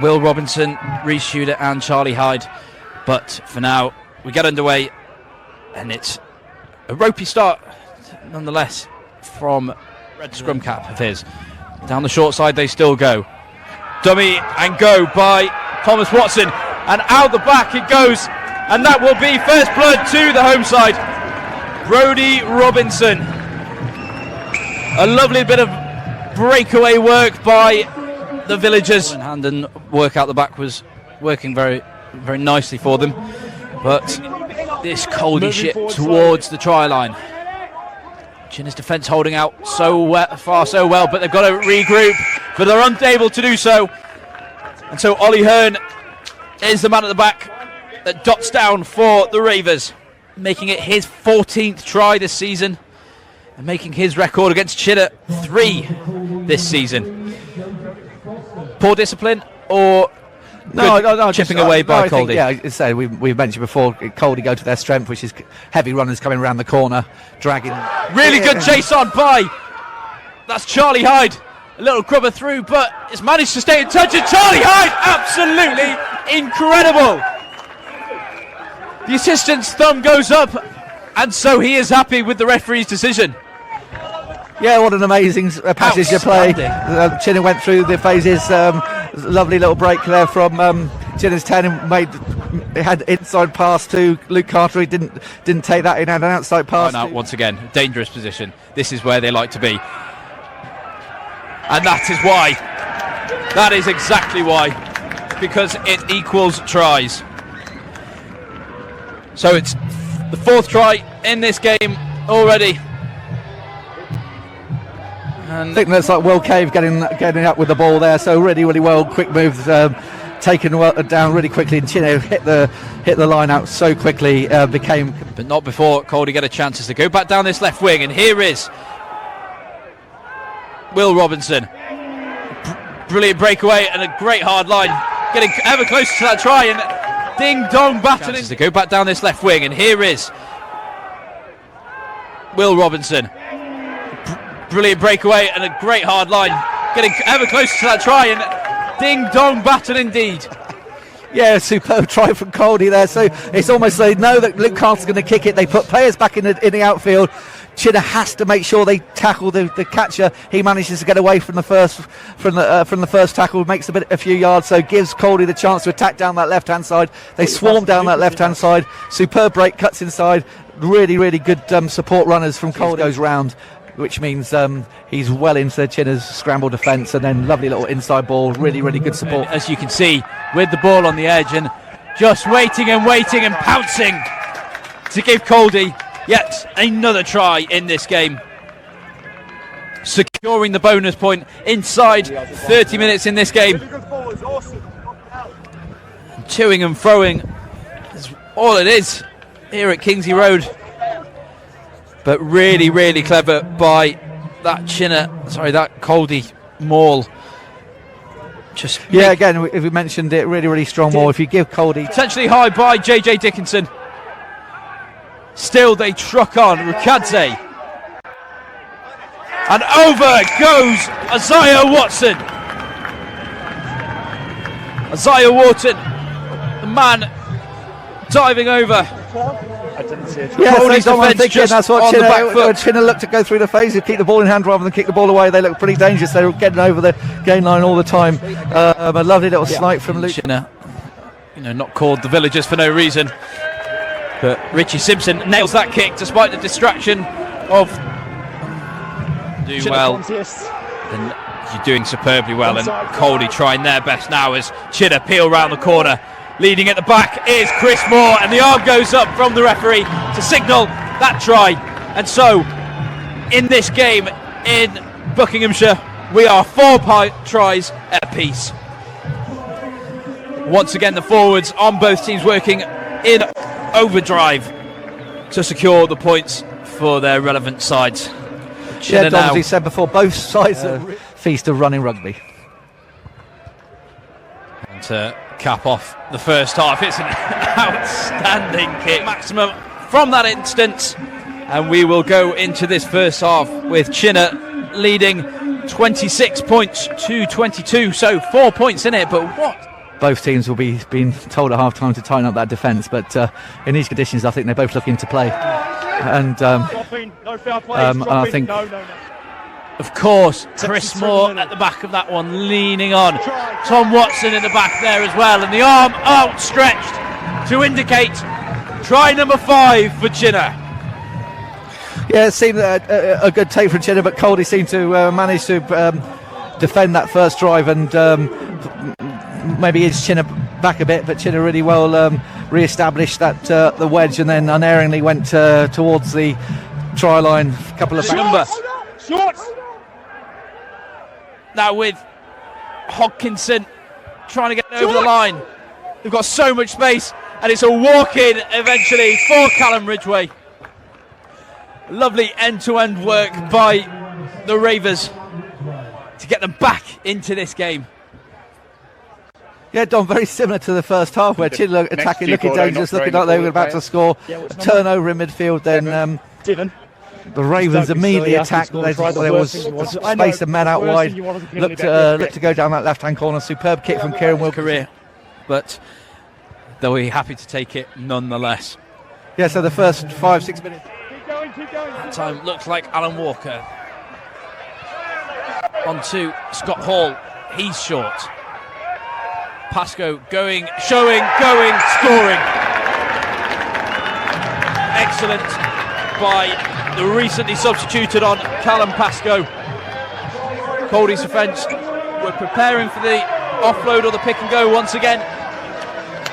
Will Robinson, Reece Tudor and Charlie Hyde. But for now, we get underway, and it's a ropey start nonetheless from red scrum cap of his. Down the short side they still go. Dummy and go by Thomas Watson, and out the back it goes, and that will be first blood to the home side. Brodie Robinson. A lovely bit of breakaway work by the villagers. Hand and work out the back was working very, very nicely for them. But this Caldy ship towards the try line. Chinnor's defence holding out so well, but they've got to regroup, but they're unable to do so. And so Ollie Hearn is the man at the back that dots down for the Ravers, making it his 14th try this season and making his record against Chinnor 3 this season. Poor discipline or no, chipping away by Caldy? Yeah, we've mentioned before, Caldy go to their strength, which is heavy runners coming around the corner, dragging. Really good chase on by, that's Charlie Hyde. A little grubber through, but it's managed to stay in touch, and Charlie Hyde, absolutely incredible. The assistant's thumb goes up, and so he is happy with the referee's decision. Yeah, what an amazing passage to play. Chinnor went through the phases. Lovely little break there from Chinnor's 10 and had inside pass to Luke Carter. He didn't take that in, and an outside pass. Now, once again, dangerous position. This is where they like to be. And that is why. That is exactly why. Because it equals tries. So it's the 4th try in this game already. And I think that's like Will Cave getting up with the ball there. So really well, quick moves taken down really quickly, and Chinnor hit the line out so quickly. But not before Caldy get a chance as they go back down this left wing, and here is Will Robinson. Brilliant breakaway and a great hard line, getting ever closer to that try, and ding dong battling as they go back down this left wing, and here is Will Robinson. Brilliant breakaway and a great hard line, getting ever closer to that try, and ding dong battle indeed. Yeah, superb try from Caldy there. So it's almost they know that Luke Carter's going to kick it. They put players back in the outfield. Chinnor has to make sure they tackle the catcher. He manages to get away from the first tackle, makes a few yards, so gives Caldy the chance to attack down that left hand side. They swarm down that left hand side. Superb break, cuts inside. Really good support runners from Caldy. Goes round, which means he's well into Chinnor's scramble defence, and then lovely little inside ball, really good support. As you can see, with the ball on the edge and just waiting and pouncing to give Caldy yet another try in this game, securing the bonus point inside 30 minutes in this game. Chewing and throwing is all it is here at Kingsley Road. But really clever by that Caldy maul. Again, we mentioned it, really strong maul. If you give Caldy... Potentially high by JJ Dickinson. Still they truck on, Rukadze. And over goes Isaiah Watson. Isaiah Wharton, the man diving over. I didn't see it. Yeah, so that's what Chinnor looked to go through the phase, keep the ball in hand rather than kick the ball away. They look pretty dangerous. They were getting over the gain line all the time. A lovely little snipe from Luke. Chinnor, not called the villagers for no reason. But Richie Simpson nails that kick despite the distraction of do well. And you're doing superbly well, and Caldy trying their best now as Chinnor peel round the corner. Leading at the back is Chris Moore, and the arm goes up from the referee to signal that try. And so, in this game in Buckinghamshire, we are 4 tries apiece. Once again, the forwards on both teams working in overdrive to secure the points for their relevant sides. Yeah, as he said before, both sides feast of running rugby. And to cap off the first half, it's an outstanding kick, maximum from that instance, and we will go into this first half with Chinnor leading 26 points to 22, so 4 points in it, but what? Both teams will be being told at half time to tighten up that defence, but in these conditions I think they're both looking to play. And I think of course, Chris Moore at the back of that one, leaning on. Tom Watson in the back there as well, and the arm outstretched to indicate try number 5 for Chinnor. Yeah, it seemed a good take from Chinnor, but Caldy seemed to manage to defend that first drive and maybe edged Chinnor back a bit, but Chinnor really well re-established that the wedge and then unerringly went towards the try line. A couple of Shorts. Now with Hodkinson trying to get over the line. They've got so much space, and it's a walk-in eventually for Callum Ridgway. Lovely end-to-end work by the Ravers to get them back into this game. Yeah, Don, very similar to the first half where Chinnor attacking, looking dangerous, looking like they were about to score. A turnover in midfield, then the Ravens immediately attacked. There was space and men out wide. Looked to go down that left-hand corner. Superb kick from Kieran Wilkinson. Career, but they'll be happy to take it nonetheless. Yeah, so the first 5-6 minutes. That time looks like Alan Walker. On to Scott Hall. He's short. Pascoe going, showing, going, scoring. Excellent by the recently substituted on Callum Pascoe. Caldy's defence were preparing for the offload or the pick and go once again,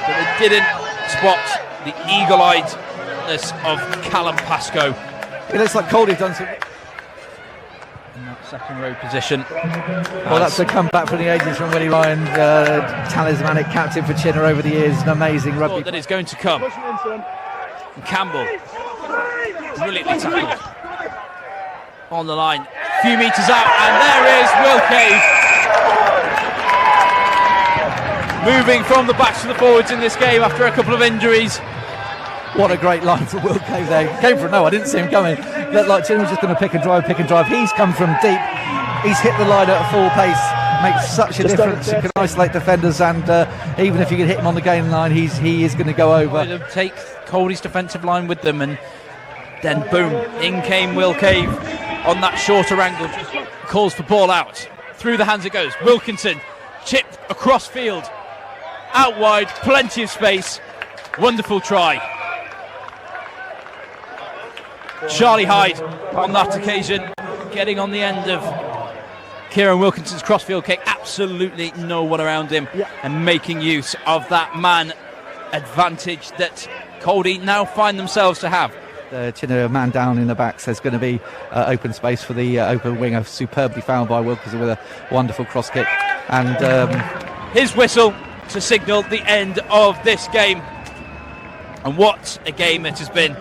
but they didn't spot the eagle-eyedness of Callum Pascoe. It looks like Caldy's done some. In that second row position. Well, that's a comeback from the ages from Willie Ryan, talismanic captain for Chinnor over the years. An amazing rugby. That is going to come. And Campbell, brilliantly tackled. On the line, a few metres out, and there is Will Cave. Moving from the backs to the forwards in this game after a couple of injuries. What a great line for Will Cave there. Came from no, I didn't see him coming. Looked like Chinnor was just going to pick and drive. He's come from deep. He's hit the line at a full pace. Makes such a difference. He can isolate defenders, and even if you can hit him on the gain line, he is going to go over. Take Caldy's defensive line with them, and then boom, in came Will Cave on that shorter angle. Calls for ball out. Through the hands it goes. Wilkinson, chipped across field. Out wide, plenty of space. Wonderful try. Charlie Hyde on that occasion, getting on the end of Kieran Wilkinson's crossfield kick. Absolutely no one around him, and making use of that man advantage that Caldy now find themselves to have. Chinnor man down in the back, so there's going to be open space for the open winger. Superbly fouled by Wilkinson with a wonderful cross kick, and his whistle to signal the end of this game. And what a game it has been.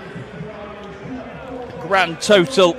Grand total